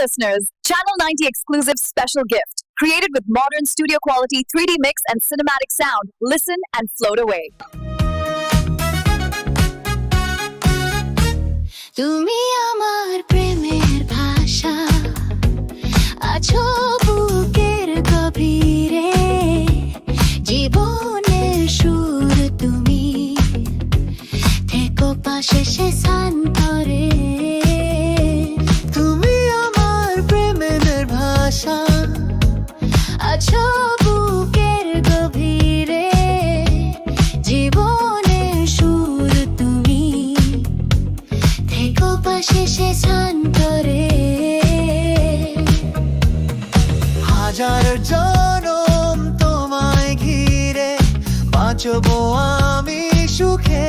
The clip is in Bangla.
listeners, Channel 90 exclusive special gift. Created with modern studio quality 3D mix and cinematic sound. Listen and float away. তুমি আমার প্রেমের ভাষা আছো বুকের গভীরে জীবনের সুর তুমি থেকো পাশে সে শান্তরে তুমি আমার প্রেমের ভাষা আছো বুকের গভীরে জীবনের সুর তুমি থেকো পাশে সে শান্তরে হাজার জনম তোমায় ঘিরে বাঁচবো আমি সুখে